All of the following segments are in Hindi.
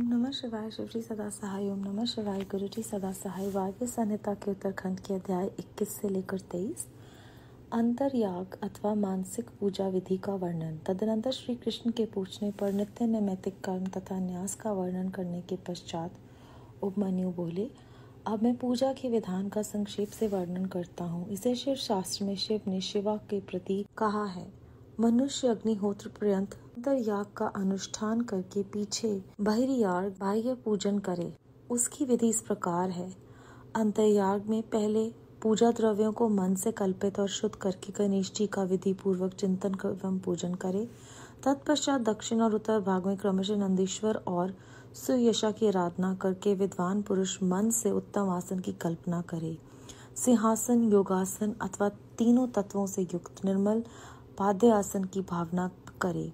नमः शिवाय। शिवजी सदा सहाय। ओम नमः शिवाय। गुरुजी सदा सहाय। वायव्य संहिता के उत्तरखंड के अध्याय 21 से लेकर 23 अंतरयाग अथवा मानसिक पूजा विधि का वर्णन। तदनंतर श्री कृष्ण के पूछने पर नित्य नैमित्तिक कर्म तथा न्यास का वर्णन करने के पश्चात उपमन्यु बोले, अब मैं पूजा के विधान का संक्षेप से वर्णन करता हूँ। इसे शिव शास्त्र में शिव ने शिवा के प्रति कहा है। मनुष्य अग्निहोत्र पर्यंत अंतरयाग का अनुष्ठान करके पीछे बहिर्याग बाह्य पूजन करे। उसकी विधि इस प्रकार है। अंतरयाग में पहले पूजा द्रव्यों को मन से कल्पित और शुद्ध करके गणेश जी का विधि पूर्वक चिंतन एवं पूजन करे। तत्पश्चात दक्षिण और उत्तर भाग में क्रमशः नंदीश्वर और सुयशा की आराधना करके विद्वान पुरुष मन से उत्तम आसन की कल्पना करे। सिंहासन, योगासन अथवा तीनों तत्वों से युक्त निर्मल पाद्य आसन की भावना करे।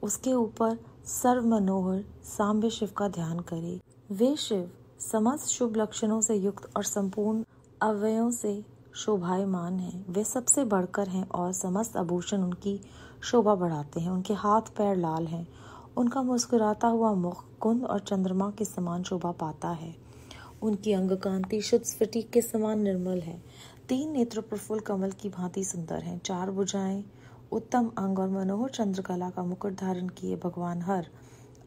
उसके ऊपर सर्व मनोहर सांब शिव का ध्यान करे। वे शिव समस्त शुभ लक्षणों से युक्त और संपूर्ण अवयवों से शोभायमान हैं। वे सबसे बढ़कर हैं और समस्त आभूषण उनकी शोभा बढ़ाते हैं। उनके हाथ पैर लाल हैं। उनका मुस्कुराता हुआ मुख कुंद और चंद्रमा के समान शोभा पाता है। उनकी अंग कांति शुद्ध स्फटिक के समान निर्मल है। 3 नेत्र प्रफुल्ल कमल की भांति सुंदर हैं। 4 भुजाएं, उत्तम अंग और मनोहर चंद्रकला का मुकुट धारण किए भगवान हर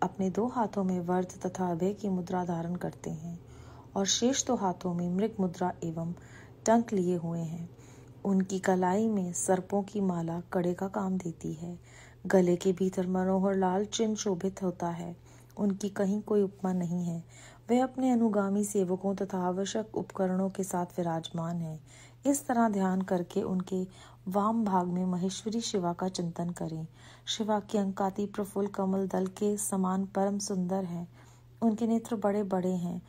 अपने 2 हाथों में वर्ध तथा अभय की मुद्रा धारण करते हैं और शेष 2 हाथों में मृग मुद्रा एवं टंक लिए हुए हैं। उनकी कलाई में सर्पों की माला कड़े का काम देती है। गले के भीतर मनोहर लाल चिन्ह शोभित होता है। उनकी कहीं कोई उपमा नहीं है। वे अपने अनुगामी सेवकों तथा आवश्यक उपकरणों के साथ विराजमान हैं। इस तरह ध्यान करके उनके वाम भाग में महेश्वरी शिवा का चिंतन करें। शिवा की अंकाती प्रफुल्ल कमल दल के समान परम सुंदर है। उनके नेत्र बड़े बड़े हैं।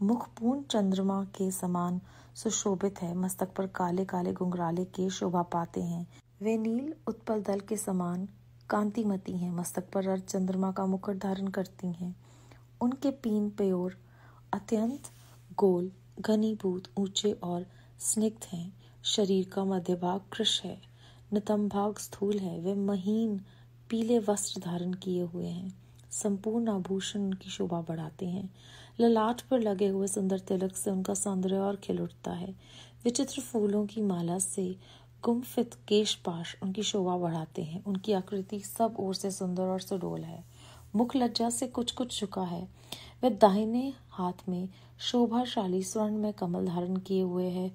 मुख पूर्ण चंद्रमा के समान सुशोभित है। मस्तक पर काले काले घुंघराले केश शोभा पाते हैं। वे नील उत्पल दल के समान कांतिमती हैं। मस्तक पर अर्ध चंद्रमा का मुकुट धारण करती हैं। उनके पीन पेयोर अत्यंत गोल, घनीभूत, ऊंचे और स्निग्ध हैं। शरीर का मध्य भाग कृश है। नितंब भाग स्थूल है। वे महीन पीले वस्त्र धारण किए हुए हैं। संपूर्ण आभूषण उनकी शोभा बढ़ाते हैं। ललाट पर लगे हुए सुंदर तिलक से उनका सौंदर्य और खिल उठता है। विचित्र फूलों की माला से गुम्फित केशपाश उनकी शोभा बढ़ाते हैं। उनकी आकृति सब ओर से सुंदर और सुडोल है। मुख लज्जा से कुछ कुछ झुका है। वे दाहिने हाथ में शोभाशाली स्वर्ण में कमल धारण किए हुए है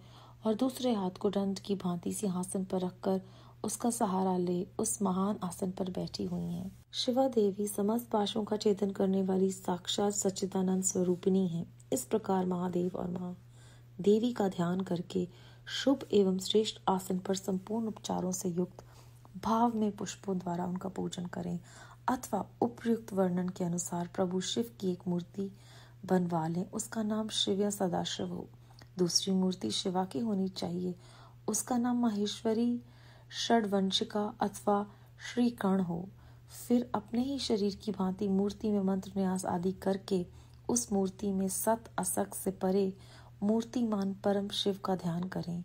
और दूसरे हाथ को दंड की भांति सिंहासन पर रखकर उसका सहारा ले उस महान आसन पर बैठी हुई हैं। शिवा देवी समस्त पाशों का छेदन करने वाली साक्षात सच्चिदानंद स्वरूपिणी है। इस प्रकार महादेव और महादेवी का ध्यान करके शुभ एवं श्रेष्ठ आसन पर संपूर्ण उपचारों से युक्त भाव में पुष्पों द्वारा उनका पूजन करें अथवा उपयुक्त वर्णन के अनुसार प्रभु शिव की एक मूर्ति बनवा लें। उसका नाम शिव या सदाशिव हो। दूसरी मूर्ति शिवा की होनी चाहिए। उसका नाम माहेश्वरी, षड्वंशिका अथवा श्रीकर्ण हो। फिर अपने ही शरीर की भांति मूर्ति में मंत्र न्यास आदि करके उस मूर्ति में सत असत से परे मूर्तिमान परम शिव का ध्यान करें।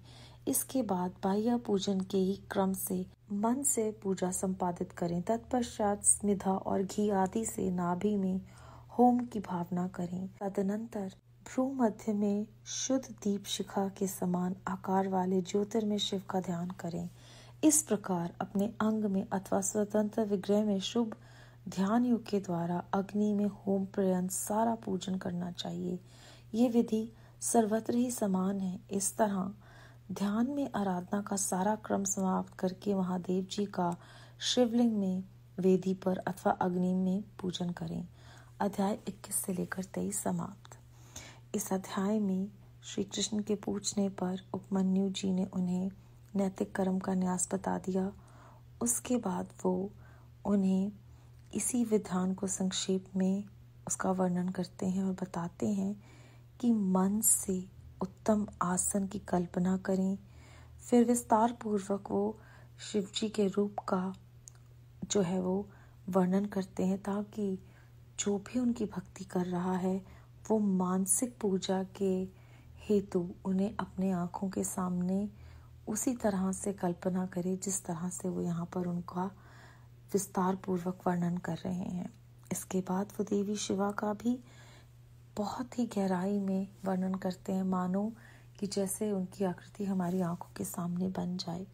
इसके बाद बाह्य पूजन के ही क्रम से मन से पूजा संपादित करें। तत्पश्चात स्मिधा और घी आदि से नाभि में होम की भावना करें। तदनंतर भ्रू मध्य में शुद्ध दीप शिखा के समान आकार वाले ज्योतिर्मय शिव का ध्यान करें। इस प्रकार अपने अंग में अथवा स्वतंत्र विग्रह में शुभ ध्यान योग के द्वारा अग्नि में होम पर्यंत सारा पूजन करना चाहिए। ये विधि सर्वत्र ही समान है। इस तरह ध्यान में आराधना का सारा क्रम समाप्त करके महादेव जी का शिवलिंग में वेदी पर अथवा अग्नि में पूजन करें। अध्याय 21 से लेकर 23 समाप्त। इस अध्याय में श्री कृष्ण के पूछने पर उपमन्यु जी ने उन्हें नैतिक कर्म का न्यास बता दिया। उसके बाद वो उन्हें इसी विधान को संक्षेप में उसका वर्णन करते हैं और बताते हैं कि मन से उत्तम आसन की कल्पना करें। फिर विस्तार पूर्वक वो शिव जी के रूप का जो है वो वर्णन करते हैं ताकि जो भी उनकी भक्ति कर रहा है वो मानसिक पूजा के हेतु उन्हें अपने आँखों के सामने उसी तरह से कल्पना करे जिस तरह से वो यहाँ पर उनका विस्तार पूर्वक वर्णन कर रहे हैं। इसके बाद वो देवी शिवा का भी बहुत ही गहराई में वर्णन करते हैं, मानो कि जैसे उनकी आकृति हमारी आंखों के सामने बन जाए।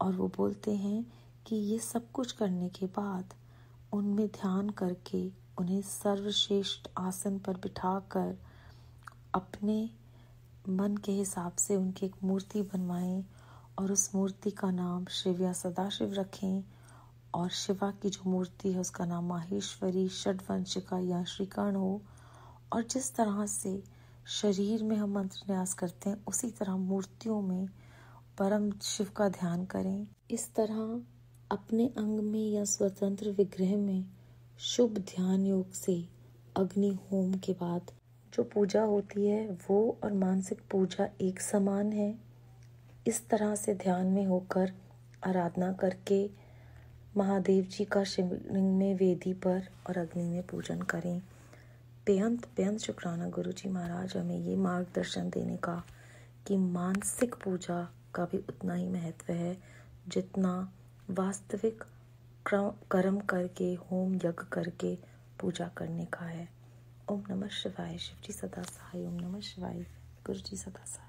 और वो बोलते हैं कि ये सब कुछ करने के बाद उनमें ध्यान करके उन्हें सर्वश्रेष्ठ आसन पर बिठाकर अपने मन के हिसाब से उनकी एक मूर्ति बनवाएं और उस मूर्ति का नाम शिव या सदाशिव रखें। और शिवा की जो मूर्ति है उसका नाम माहेश्वरी, षड्वंशिका या श्रीकर्ण हो। और जिस तरह से शरीर में हम मंत्र न्यास करते हैं उसी तरह मूर्तियों में परम शिव का ध्यान करें। इस तरह अपने अंग में या स्वतंत्र विग्रह में शुभ ध्यान योग से अग्नि होम के बाद जो पूजा होती है वो और मानसिक पूजा एक समान है। इस तरह से ध्यान में होकर आराधना करके महादेव जी का शिवलिंग में, वेदी पर और अग्नि में पूजन करें। बेअंत शुक्राना गुरु जी महाराज हमें ये मार्गदर्शन देने का कि मानसिक पूजा का भी उतना ही महत्व है जितना वास्तविक कर्म करके, होम यज्ञ करके पूजा करने का है। ओम नमः शिवाय। शिव जी सदा सहाय। ओम नमः शिवाय। गुरु जी सदा सहाय।